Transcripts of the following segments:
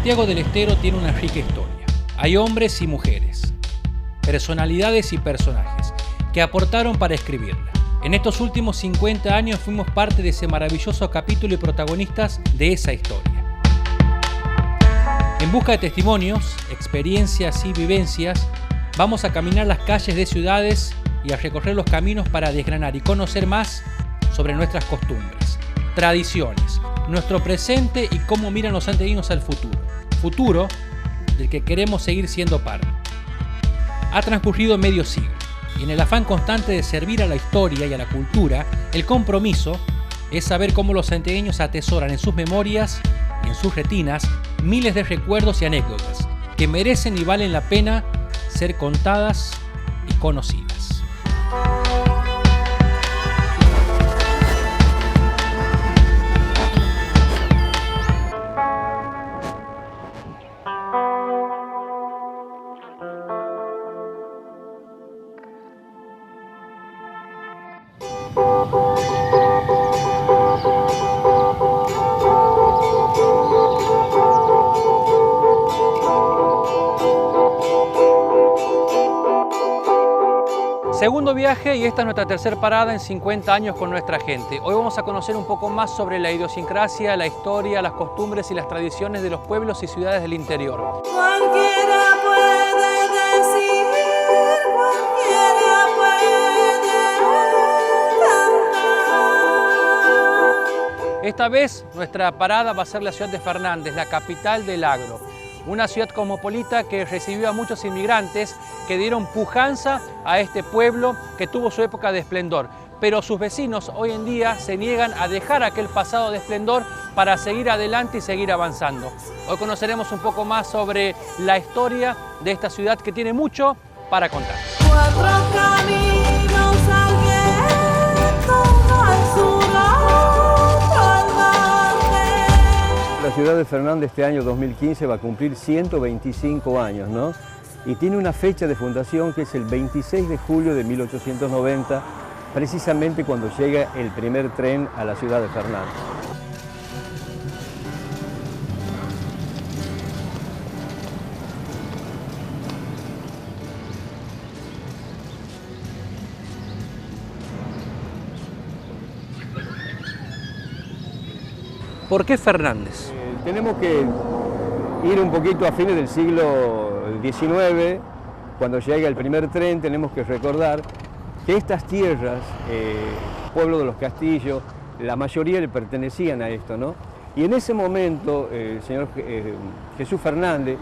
Santiago del Estero tiene una rica historia. Hay hombres y mujeres, personalidades y personajes que aportaron para escribirla. En estos últimos 50 años fuimos parte de ese maravilloso capítulo y protagonistas de esa historia. En busca de testimonios, experiencias y vivencias, vamos a caminar las calles de ciudades y a recorrer los caminos para desgranar y conocer más sobre nuestras costumbres, tradiciones, nuestro presente y cómo miran los santiagueños al futuro. Futuro del que queremos seguir siendo parte. Ha transcurrido medio siglo y en el afán constante de servir a la historia y a la cultura, el compromiso es saber cómo los santiagueños atesoran en sus memorias y en sus retinas miles de recuerdos y anécdotas que merecen y valen la pena ser contadas y conocidas. Segundo viaje y esta es nuestra tercera parada en 50 años con nuestra gente. Hoy vamos a conocer un poco más sobre la idiosincrasia, la historia, las costumbres y las tradiciones de los pueblos y ciudades del interior. Cualquiera puede decir, cualquiera puede cantar. Esta vez nuestra parada va a ser la ciudad de Fernández, la capital del agro. Una ciudad cosmopolita que recibió a muchos inmigrantes que dieron pujanza a este pueblo que tuvo su época de esplendor. Pero sus vecinos hoy en día se niegan a dejar aquel pasado de esplendor para seguir adelante y seguir avanzando. Hoy conoceremos un poco más sobre la historia de esta ciudad que tiene mucho para contar. Cuatro caminos al viento, al sur, al norte. La ciudad de Fernández este año 2015 va a cumplir 125 años, ¿no? Y tiene una fecha de fundación que es el 26 de julio de 1890, precisamente cuando llega el primer tren a la ciudad de Fernández. ¿Por qué Fernández? Tenemos que ir un poquito a fines del siglo XIX, cuando llega el primer tren. Tenemos que recordar que estas tierras, pueblo de los Castillos, la mayoría le pertenecían a esto, ¿no? Y en ese momento el señor Jesús Fernández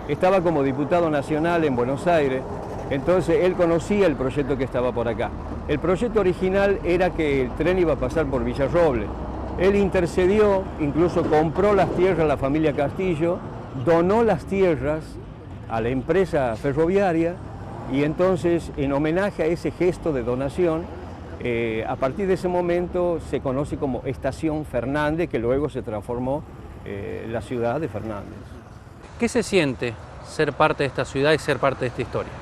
estaba como diputado nacional en Buenos Aires, entonces él conocía el proyecto que estaba por acá. El proyecto original era que el tren iba a pasar por Villarroble. Él intercedió, incluso compró las tierras a la familia Castillo, donó las tierras a la empresa ferroviaria y entonces, en homenaje a ese gesto de donación, a partir de ese momento se conoce como Estación Fernández, que luego se transformó en la ciudad de Fernández. ¿Qué se siente ser parte de esta ciudad y ser parte de esta historia?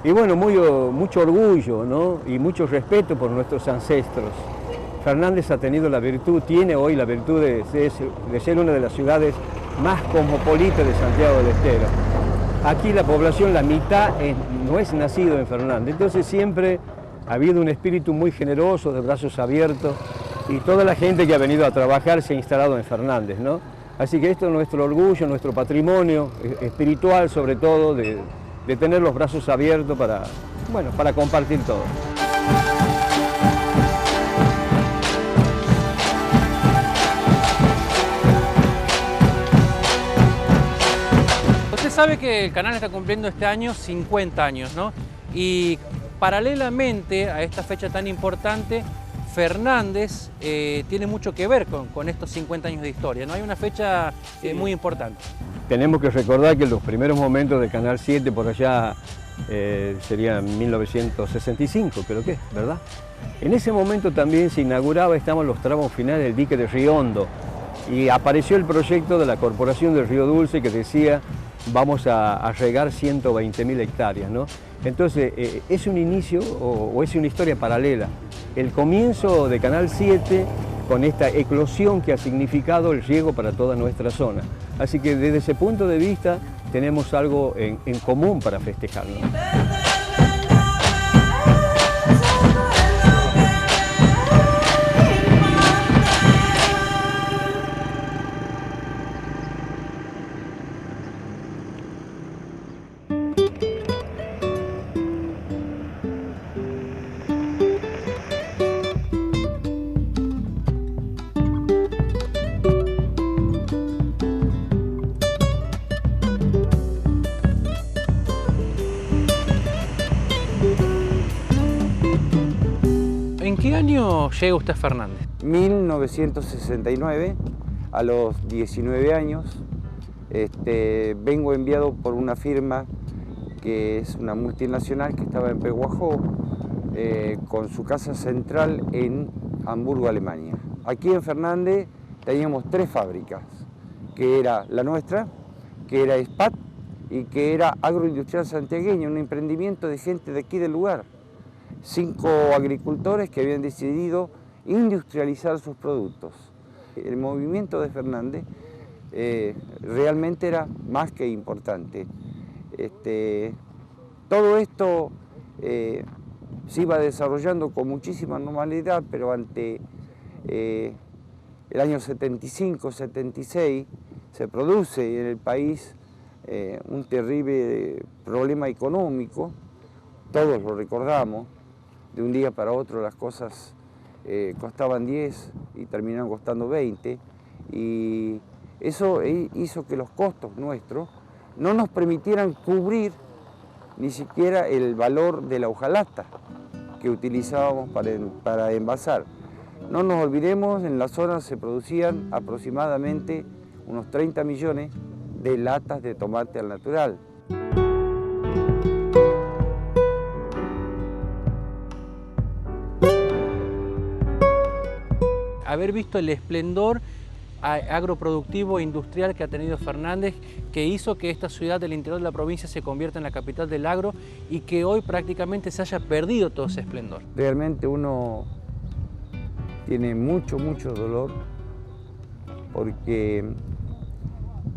Y bueno, mucho orgullo, ¿no? Y mucho respeto por nuestros ancestros. Fernández ha tenido la virtud, tiene hoy la virtud de ser una de las ciudades más cosmopolitas de Santiago del Estero. Aquí la población, la mitad no es nacido en Fernández, entonces siempre ha habido un espíritu muy generoso, de brazos abiertos, y toda la gente que ha venido a trabajar se ha instalado en Fernández, ¿no? Así que esto es nuestro orgullo, nuestro patrimonio espiritual, sobre todo, de tener los brazos abiertos para compartir todo. Sabe que el canal está cumpliendo este año 50 años, ¿no? Y paralelamente a esta fecha tan importante, Fernández tiene mucho que ver con estos 50 años de historia, ¿no? Hay una fecha muy importante. Tenemos que recordar que los primeros momentos de Canal 7 por allá sería 1965, creo que es, ¿verdad? En ese momento también se inauguraba, estaban los tramos finales del dique de Río Hondo y apareció el proyecto de la Corporación del Río Dulce que decía vamos a regar 120.000 hectáreas, ¿no? Entonces, es un inicio o es una historia paralela. El comienzo de Canal 7 con esta eclosión que ha significado el riego para toda nuestra zona. Así que desde ese punto de vista tenemos algo en común para festejarlo. ¿En qué año llega usted a Fernández? 1969, a los 19 años, vengo enviado por una firma que es una multinacional que estaba en Pehuajó, con su casa central en Hamburgo, Alemania. Aquí en Fernández teníamos 3 fábricas, que era la nuestra, que era SPAT y que era Agroindustrial Santiagueño, un emprendimiento de gente de aquí del lugar. 5 agricultores que habían decidido industrializar sus productos. El movimiento de Fernández realmente era más que importante. Todo esto se iba desarrollando con muchísima normalidad, pero ante el año 75-76 se produce en el país un terrible problema económico, todos lo recordamos. De un día para otro las cosas costaban 10 y terminaron costando 20, y eso hizo que los costos nuestros no nos permitieran cubrir ni siquiera el valor de la hojalata que utilizábamos para envasar. No nos olvidemos, en la zona se producían aproximadamente unos 30 millones de latas de tomate al natural. Haber visto el esplendor agroproductivo e industrial que ha tenido Fernández, que hizo que esta ciudad del interior de la provincia se convierta en la capital del agro y que hoy prácticamente se haya perdido todo ese esplendor. Realmente uno tiene mucho dolor, porque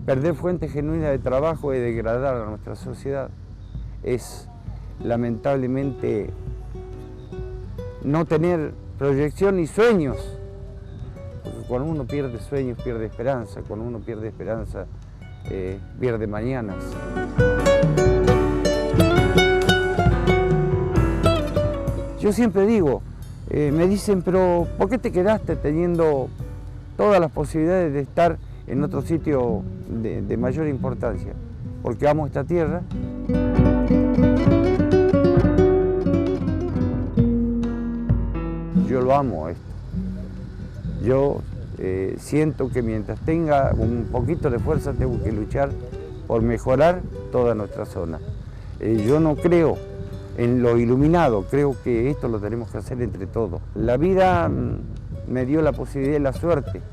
perder fuentes genuinas de trabajo y degradar a nuestra sociedad es lamentablemente no tener proyección ni sueños. Porque cuando uno pierde sueños, pierde esperanza. Cuando uno pierde esperanza, pierde mañanas. Yo siempre digo, me dicen, pero ¿por qué te quedaste teniendo todas las posibilidades de estar en otro sitio de mayor importancia? Porque amo esta tierra. Yo lo amo esto. Yo siento que mientras tenga un poquito de fuerza tengo que luchar por mejorar toda nuestra zona. Yo no creo en lo iluminado, creo que esto lo tenemos que hacer entre todos. La vida me dio la posibilidad y la suerte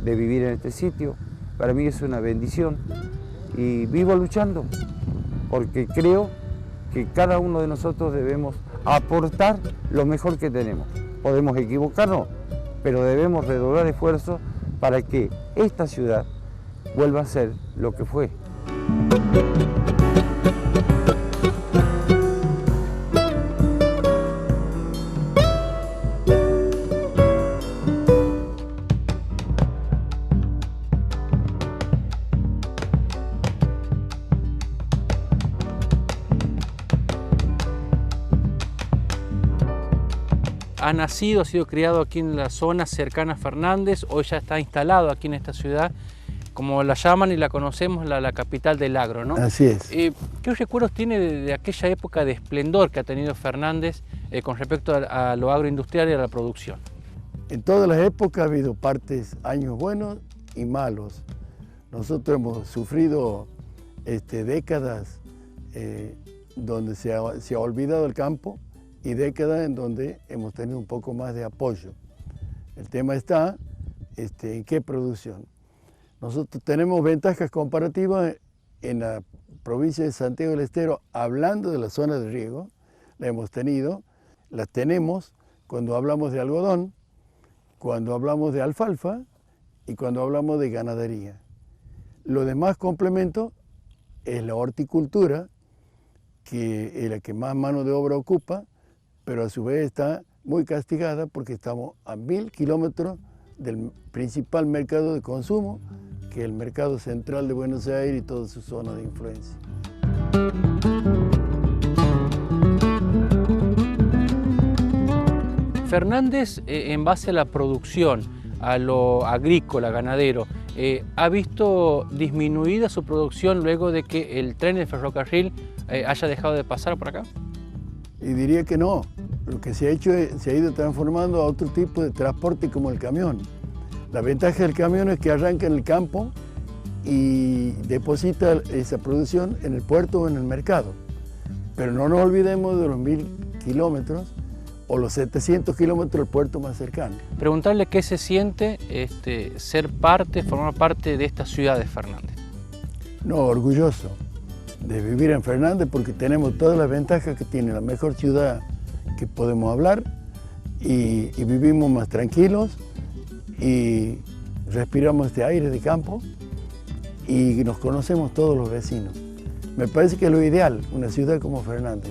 de vivir en este sitio. Para mí es una bendición y vivo luchando porque creo que cada uno de nosotros debemos aportar lo mejor que tenemos. Podemos equivocarnos, pero debemos redoblar esfuerzos para que esta ciudad vuelva a ser lo que fue. Ha nacido, ha sido criado aquí en la zona cercana a Fernández, hoy ya está instalado aquí en esta ciudad, como la llaman y la conocemos, la capital del agro, ¿no? Así es. ¿Qué recuerdos tiene de aquella época de esplendor que ha tenido Fernández con respecto a lo agroindustrial y a la producción? En todas las épocas ha habido años buenos y malos. Nosotros hemos sufrido décadas donde se ha olvidado el campo, y décadas en donde hemos tenido un poco más de apoyo. El tema está en qué producción. Nosotros tenemos ventajas comparativas en la provincia de Santiago del Estero, hablando de la zona de riego, la hemos tenido, las tenemos cuando hablamos de algodón, cuando hablamos de alfalfa y cuando hablamos de ganadería. Lo demás complemento es la horticultura, que es la que más mano de obra ocupa, pero a su vez está muy castigada porque estamos a 1000 kilómetros del principal mercado de consumo, que es el mercado central de Buenos Aires y toda su zona de influencia. Fernández, en base a la producción, a lo agrícola, ganadero, ¿ha visto disminuida su producción luego de que el tren del ferrocarril haya dejado de pasar por acá? Y diría que no. Lo que se ha hecho es, se ha ido transformando a otro tipo de transporte como el camión. La ventaja del camión es que arranca en el campo y deposita esa producción en el puerto o en el mercado. Pero no nos olvidemos de los 1000 kilómetros o los 700 kilómetros del puerto más cercano. Preguntarle qué se siente ser parte, formar parte de esta ciudad de Fernández. No, orgulloso de vivir en Fernández porque tenemos todas las ventajas que tiene la mejor ciudad que podemos hablar y vivimos más tranquilos y respiramos este aire de campo y nos conocemos todos los vecinos. Me parece que es lo ideal, una ciudad como Fernández.